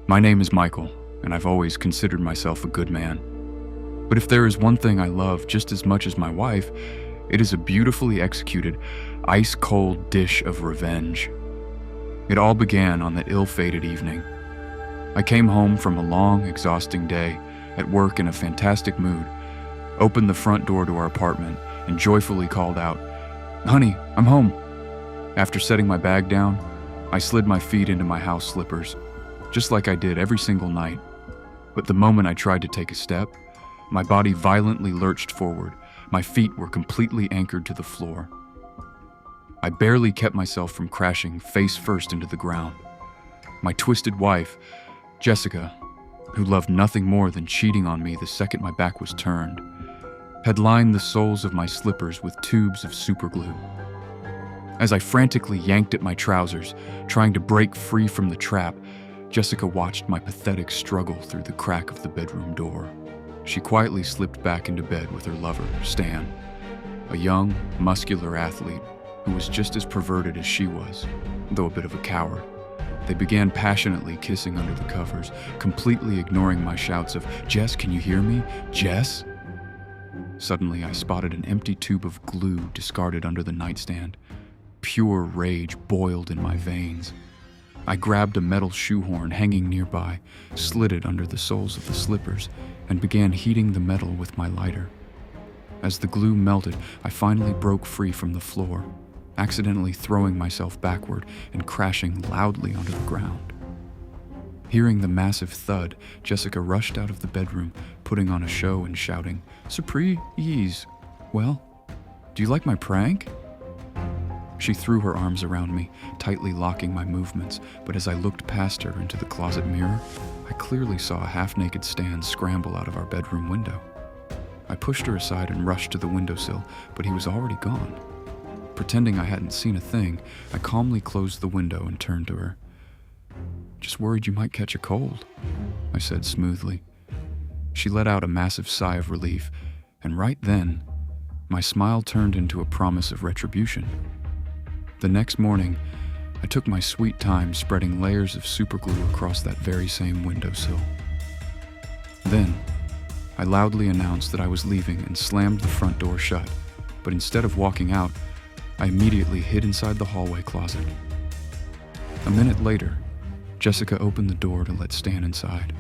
My name is Michael, and I've always considered myself a good man. But if there is one thing I love just as much as my wife, it is a beautifully executed, ice-cold dish of revenge. It all began on that ill-fated evening. I came home from a long, exhausting day, at work in a fantastic mood, opened the front door to our apartment, and joyfully called out, "Honey, I'm home." After setting my bag down, I slid my feet into my house slippers, just like I did every single night. But the moment I tried to take a step, my body violently lurched forward. My feet were completely anchored to the floor. I barely kept myself from crashing face first into the ground. My twisted wife, Jessica, who loved nothing more than cheating on me the second my back was turned, had lined the soles of my slippers with tubes of superglue. As I frantically yanked at my trousers, trying to break free from the trap, Jessica watched my pathetic struggle through the crack of the bedroom door. She quietly slipped back into bed with her lover, Stan, a young, muscular athlete who was just as perverted as she was, though a bit of a coward. They began passionately kissing under the covers, completely ignoring my shouts of, "Jess, can you hear me? Jess?" Suddenly, I spotted an empty tube of glue discarded under the nightstand. Pure rage boiled in my veins. I grabbed a metal shoehorn hanging nearby, slid it under the soles of the slippers, and began heating the metal with my lighter. As the glue melted, I finally broke free from the floor, accidentally throwing myself backward and crashing loudly onto the ground. Hearing the massive thud, Jessica rushed out of the bedroom, putting on a show and shouting, "Surprise! Well, do you like my prank?" She threw her arms around me, tightly locking my movements, but as I looked past her into the closet mirror, I clearly saw a half-naked Stan scramble out of our bedroom window. I pushed her aside and rushed to the windowsill, but he was already gone. Pretending I hadn't seen a thing, I calmly closed the window and turned to her. "Just worried you might catch a cold," I said smoothly. She let out a massive sigh of relief, and right then, my smile turned into a promise of retribution. The next morning, I took my sweet time spreading layers of superglue across that very same windowsill. Then, I loudly announced that I was leaving and slammed the front door shut, but instead of walking out, I immediately hid inside the hallway closet. A minute later, Jessica opened the door to let Stan inside.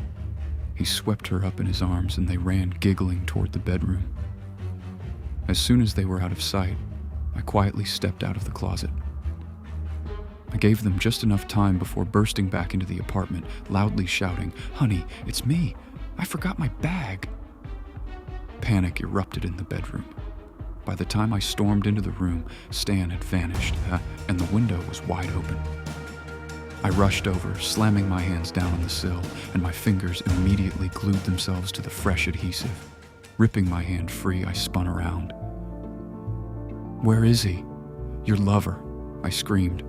He swept her up in his arms and they ran giggling toward the bedroom. As soon as they were out of sight, I quietly stepped out of the closet. I gave them just enough time before bursting back into the apartment, loudly shouting, "Honey, it's me! I forgot my bag!" Panic erupted in the bedroom. By the time I stormed into the room, Stan had vanished, and the window was wide open. I rushed over, slamming my hands down on the sill, and my fingers immediately glued themselves to the fresh adhesive. Ripping my hand free, I spun around. "Where is he? Your lover," I screamed.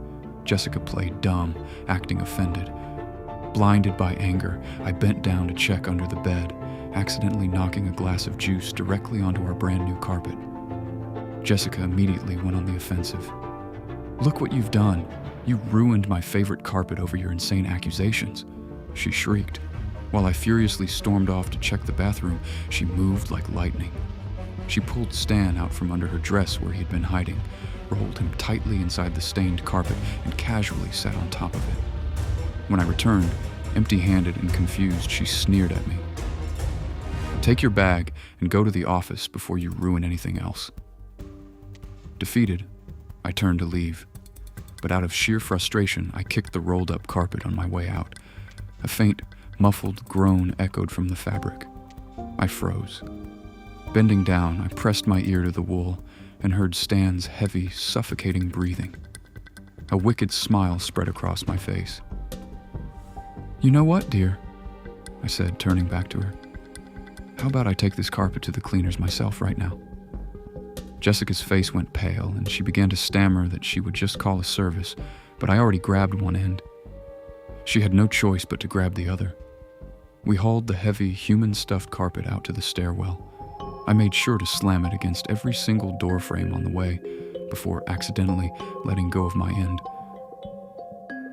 Jessica played dumb, acting offended. Blinded by anger, I bent down to check under the bed, accidentally knocking a glass of juice directly onto our brand new carpet. Jessica immediately went on the offensive. "Look what you've done. You ruined my favorite carpet over your insane accusations," she shrieked. While I furiously stormed off to check the bathroom, she moved like lightning. She pulled Stan out from under her dress where he had been hiding, rolled him tightly inside the stained carpet, and casually sat on top of it. When I returned, empty-handed and confused, she sneered at me. "Take your bag and go to the office before you ruin anything else." Defeated, I turned to leave, but out of sheer frustration, I kicked the rolled-up carpet on my way out. A faint, muffled groan echoed from the fabric. I froze. Bending down, I pressed my ear to the wool and heard Stan's heavy, suffocating breathing. A wicked smile spread across my face. "You know what, dear?" I said, turning back to her. "How about I take this carpet to the cleaners myself right now?" Jessica's face went pale, and she began to stammer that she would just call a service, but I already grabbed one end. She had no choice but to grab the other. We hauled the heavy, human-stuffed carpet out to the stairwell. I made sure to slam it against every single door frame on the way, before accidentally letting go of my end.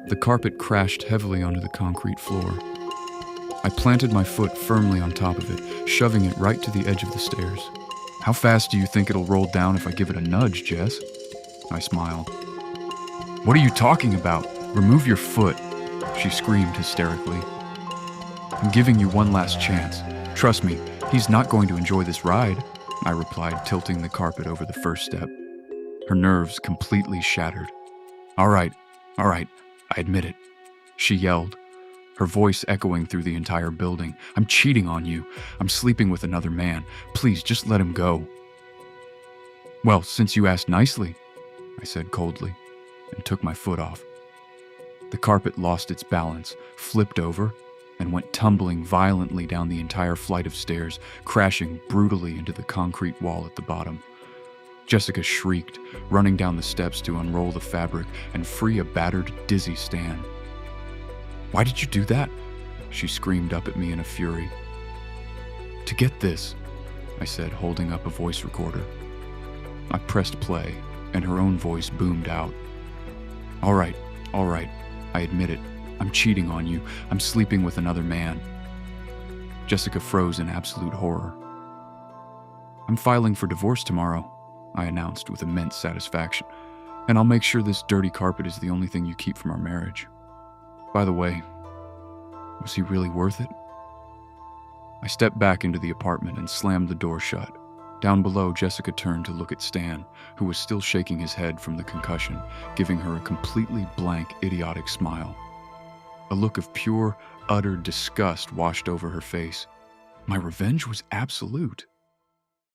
The carpet crashed heavily onto the concrete floor, I planted my foot firmly on top of it, shoving it right to the edge of the stairs. How fast do you think it'll roll down if I give it a nudge, Jess? I smiled. What are you talking about? Remove your foot, she screamed hysterically. I'm giving you one last chance. Trust me, he's not going to enjoy this ride, I replied, tilting the carpet over the first step. Her nerves completely shattered. All right, I admit it, she yelled, her voice echoing through the entire building. I'm cheating on you. I'm sleeping with another man. Please, just let him go. Well, since you asked nicely, I said coldly, and took my foot off. The carpet lost its balance, flipped over, and went tumbling violently down the entire flight of stairs, crashing brutally into the concrete wall at the bottom. Jessica shrieked, running down the steps to unroll the fabric and free a battered, dizzy Stan. Why did you do that? She screamed up at me in a fury. To get this, I said, holding up a voice recorder. I pressed play, and her own voice boomed out. All right, I admit it. I'm cheating on you. I'm sleeping with another man. Jessica froze in absolute horror. I'm filing for divorce tomorrow, I announced with immense satisfaction, and I'll make sure this dirty carpet is the only thing you keep from our marriage. By the way, was he really worth it? I stepped back into the apartment and slammed the door shut. Down below, Jessica turned to look at Stan, who was still shaking his head from the concussion, giving her a completely blank, idiotic smile. A look of pure, utter disgust washed over her face. My revenge was absolute.